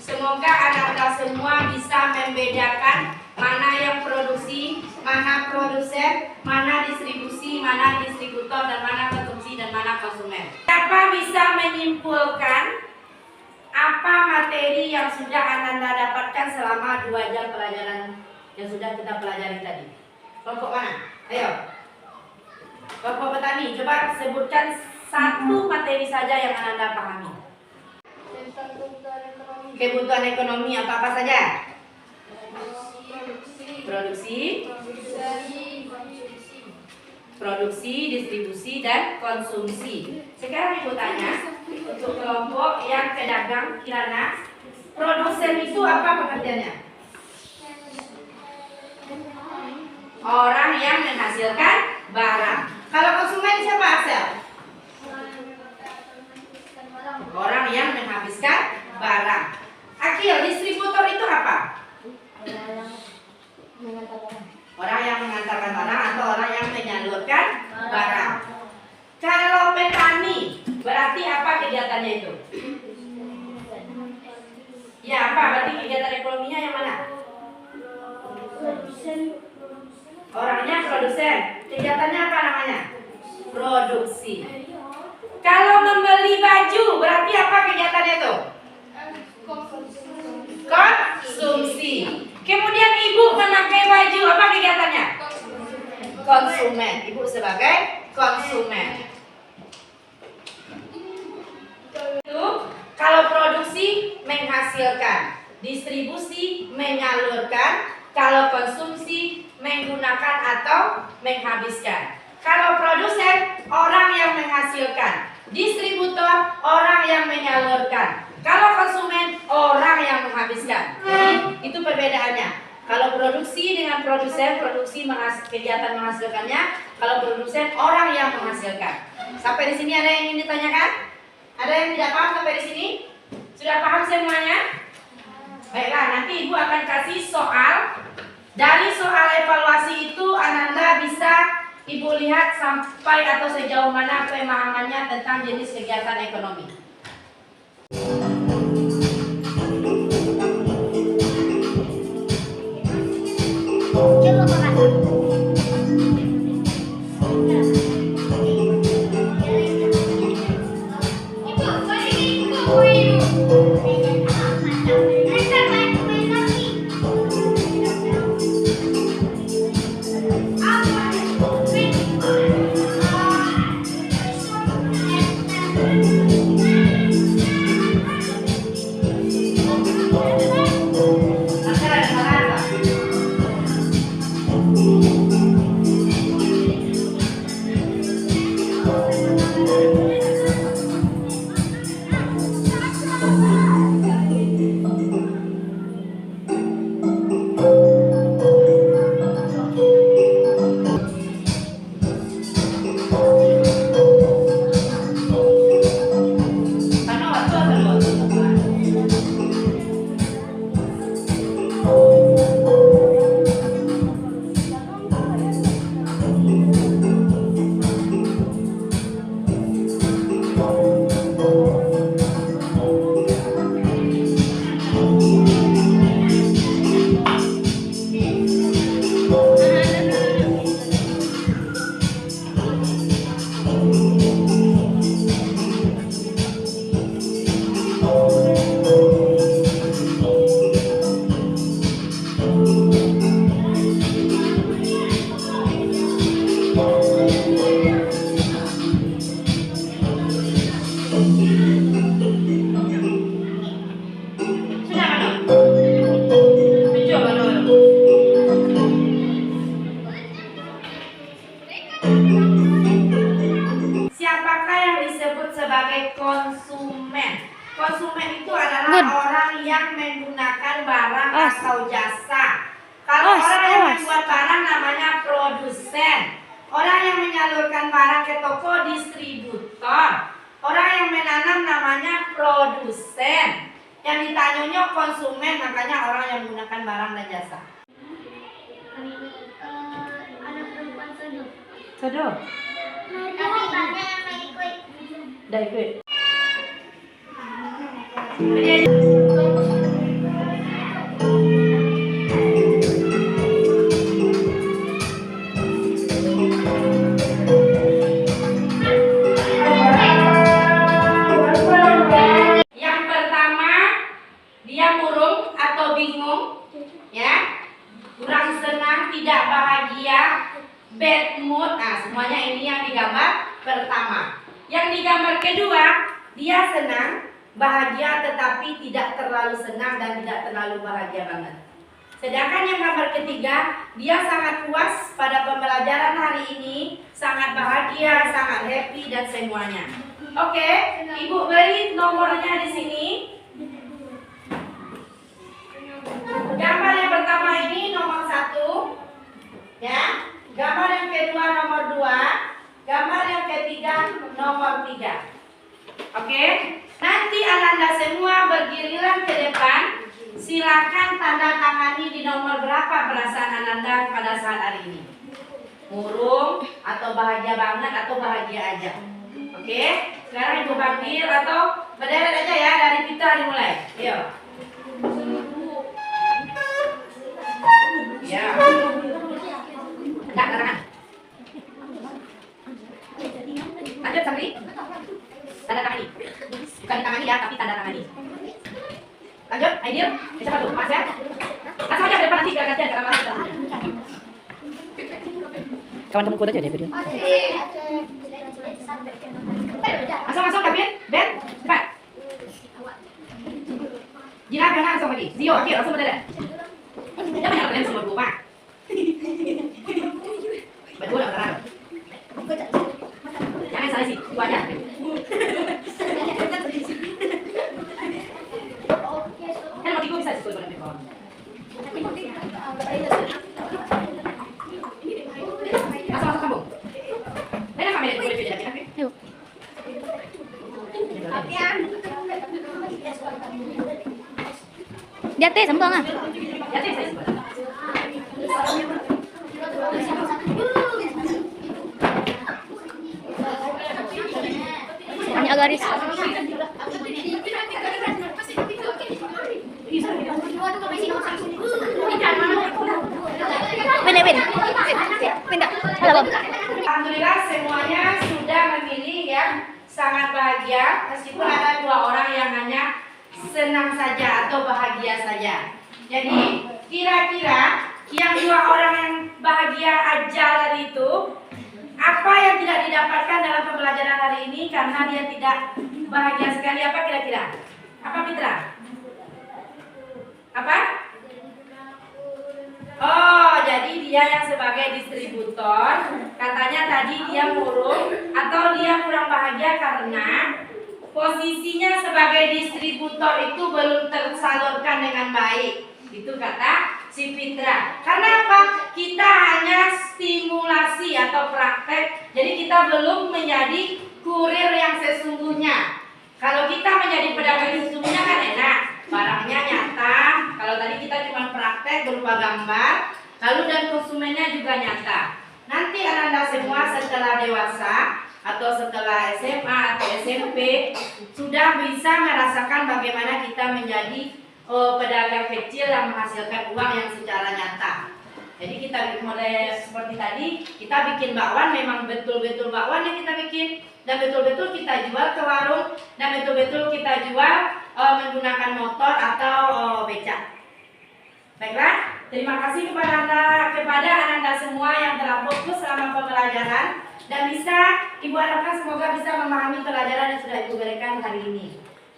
Semoga anak-anak semua bisa membedakan mana yang produksi, mana produsen, mana distribusi, mana distributor, dan mana konsumsi, dan mana konsumen. Siapa bisa menyimpulkan apa materi yang sudah Anda dapatkan selama 2 jam pelajaran yang sudah kita pelajari tadi? Kelompok mana? Ayo. Kelompok petani, coba sebutkan 1 materi saja yang Anda pahami. Kebutuhan ekonomi apa saja? Produksi, distribusi, dan konsumsi. Sekarang Ibu tanya untuk kelompok yang pedagang kirana, produsen itu apa pekerjaannya? Orang yang menghasilkan barang. Kalau konsumen siapa, Axel? Orang yang menghabiskan barang. Akil, distributor itu apa? Orang yang mengantarkan barang atau orang yang menyalurkan barang. Kalau petani, berarti apa kegiatannya itu? Ya, apa? Berarti kegiatan ekonominya yang mana? Orangnya produsen. Kegiatannya apa namanya? Produksi. Kalau membeli baju, berarti apa kegiatannya itu? Konsumsi. Kemudian ibu memakai baju, apa kegiatannya? Konsumen. Ibu sebagai konsumen. Itu kalau produksi menghasilkan, distribusi menyalurkan, kalau konsumsi menggunakan atau menghabiskan. Kalau produsen orang yang menghasilkan, distributor orang yang menyalurkan, kalau konsumen orang yang menghabiskan. Jadi itu perbedaannya. Kalau produksi dengan produsen, produksi kegiatan menghasilkannya. Kalau produsen orang yang menghasilkan. Sampai di sini ada yang ingin ditanyakan? Ada yang tidak paham sampai di sini? Sudah paham semuanya? Baiklah, nanti Ibu akan kasih soal. Dari soal evaluasi itu Ananda bisa Ibu lihat sampai atau sejauh mana pemahamannya tentang jenis kegiatan ekonomi. Coba makan. Siapakah yang disebut sebagai konsumen? Konsumen itu adalah Good. orang yang menggunakan barang atau jasa. Kalau orang yang membuat barang namanya produsen. Orang yang menyalurkan barang ke toko distributor. Orang yang menanam namanya produsen. Yang ditanyanya konsumen, makanya orang yang menggunakan barang dan jasa. Anak perempuan seduh. Seduh. Tapi banyak yang mengikut. Dah ikut. Yang pertama, dia murung atau bingung, ya, kurang senang, tidak bahagia, bad mood. Nah, semuanya ini yang digambar pertama. Yang digambar kedua, dia senang, bahagia tetapi tidak terlalu senang dan tidak terlalu bahagia banget. Sedangkan yang gambar ketiga, dia sangat puas pada pembelajaran hari ini, sangat bahagia, sangat happy dan semuanya. Oke, Ibu beri nomornya di sini. Gambar yang pertama ini nomor 1, ya. Gambar yang kedua nomor 2, gambar yang ketiga nomor 3. Oke, nanti Ananda semua bergiliran ke depan. Silakan tanda tangani di nomor berapa perasaan Ananda pada saat hari ini. Murung atau bahagia banget atau bahagia aja. Oke, sekarang Ibu panggil atau berderet aja ya, dari kita dimulai. Yuk. Ya. Enggak, tangan. Lanjut, Sabri. Tanda tangani. Bukan ditangani ya, tapi tanda tangani. Lanjut, Aidil. Siapa tuh? Mas ya? Langsung aja ke depan nanti biar gantian ke kamar. Kawan temen kuat aja deh video. Langsung David, Ben, cepat. Jina, Fiona, langsung lagi. Zio, oke, langsung berderet. Jangan yang kalian semua lupa. Betul, betul. Jangan salah sih, itu aja. Kan mau bisa disebut dengan tekon. Masuk kamu. Mana kamera boleh video jadi? Yuk. Jate sambung ah. Jati saya sebut. Banyak garis. Pindah. Halo, Bob. Alhamdulillah semuanya sudah memilih yang sangat bahagia meskipun ada 2 orang yang hanya senang saja atau bahagia saja. Jadi kira-kira yang 2 orang yang bahagia aja tadi itu apa yang tidak didapatkan dalam pembelajaran hari ini karena dia tidak bahagia sekali, apa kira-kira? Apa Fitra? Apa? Oh, jadi dia yang sebagai distributor katanya tadi dia murung atau dia kurang bahagia karena posisinya sebagai distributor itu belum tersalurkan dengan baik. Itu kata si Fitra. Karena apa? Kita hanya stimulasi atau praktek. Jadi kita belum menjadi kurir yang sesungguhnya. Kalau kita menjadi pedagang yang sesungguhnya kan enak, barangnya nyata. Kalau tadi kita cuma praktek berupa gambar, lalu dan konsumennya juga nyata. Nanti Anda semua setelah dewasa atau setelah SMA atau SMP sudah bisa merasakan bagaimana kita menjadi pedagang kecil yang menghasilkan uang yang secara nyata. Jadi kita mulai seperti tadi, kita bikin bakwan, memang betul-betul bakwan yang kita bikin, dan betul-betul kita jual ke warung, dan betul-betul kita jual menggunakan motor atau becak. Baiklah, terima kasih kepada Anda semua yang telah fokus selama pembelajaran dan bisa Ibu harapkan semoga bisa memahami pelajaran yang sudah Ibu berikan hari ini.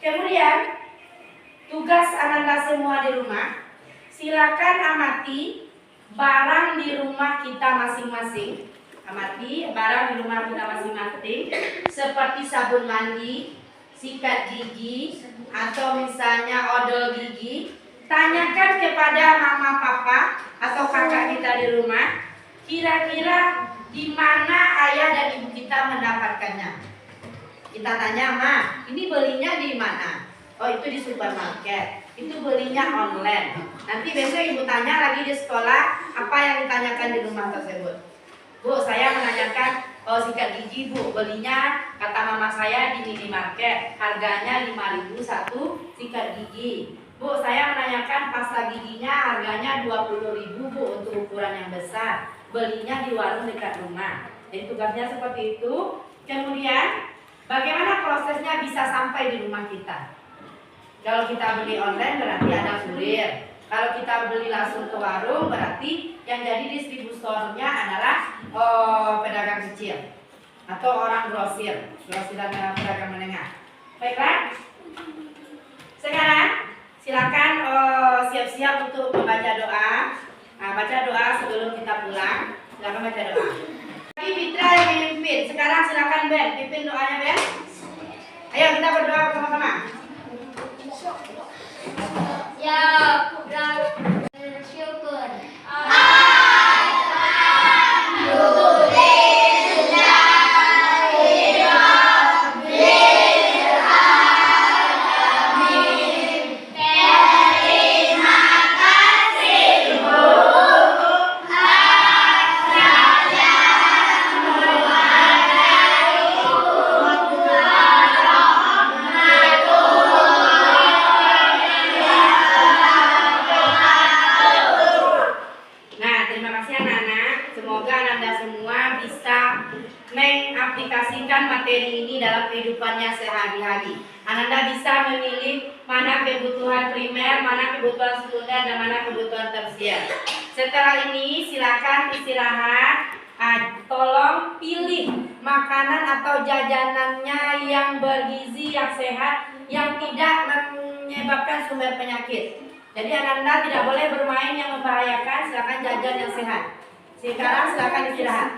Kemudian tugas Anda semua di rumah, silakan amati barang di rumah kita masing-masing. Amati barang di rumah kita masing-masing seperti sabun mandi, sikat gigi, atau misalnya odol gigi. Tanyakan kepada mama, papa, atau kakak kita di rumah, kira-kira di mana ayah dan ibu kita mendapatkannya. Kita tanya, Ma, ini belinya di mana? Oh, itu di supermarket. Itu belinya online. Nanti besok ibu tanya lagi di sekolah apa yang ditanyakan di rumah tersebut. Bu, saya menanyakan sikat gigi, Bu. Belinya kata mama saya di minimarket. Harganya 5.000 satu sikat gigi. Bu, saya menanyakan pasta giginya harganya 20.000, Bu, untuk ukuran yang besar. Belinya di warung dekat rumah. Jadi tugasnya seperti itu. Kemudian bagaimana prosesnya bisa sampai di rumah kita? Kalau kita beli online berarti ada kurir. Kalau kita beli langsung ke warung berarti yang jadi distributornya adalah pedagang kecil atau orang grosir dan pedagang menengah. Baiklah. Sekarang silakan siap-siap untuk membaca doa. Baca doa sebelum kita pulang. Silakan baca doa. Lagi Fitra yang memimpin. Sekarang silakan Ben, pimpin doanya Ben. Ayo kita berdoa bersama-sama. Ya, bersyukur. mengaplikasikan materi ini dalam kehidupannya sehari-hari. Anda bisa memilih mana kebutuhan primer, mana kebutuhan sekunder, dan mana kebutuhan tersier. Setelah ini silakan istirahat. Tolong pilih makanan atau jajanannya yang bergizi, yang sehat, yang tidak menyebabkan sumber penyakit. Jadi Anda tidak boleh bermain yang membahayakan. Silakan jajan yang sehat. Sekarang silakan istirahat.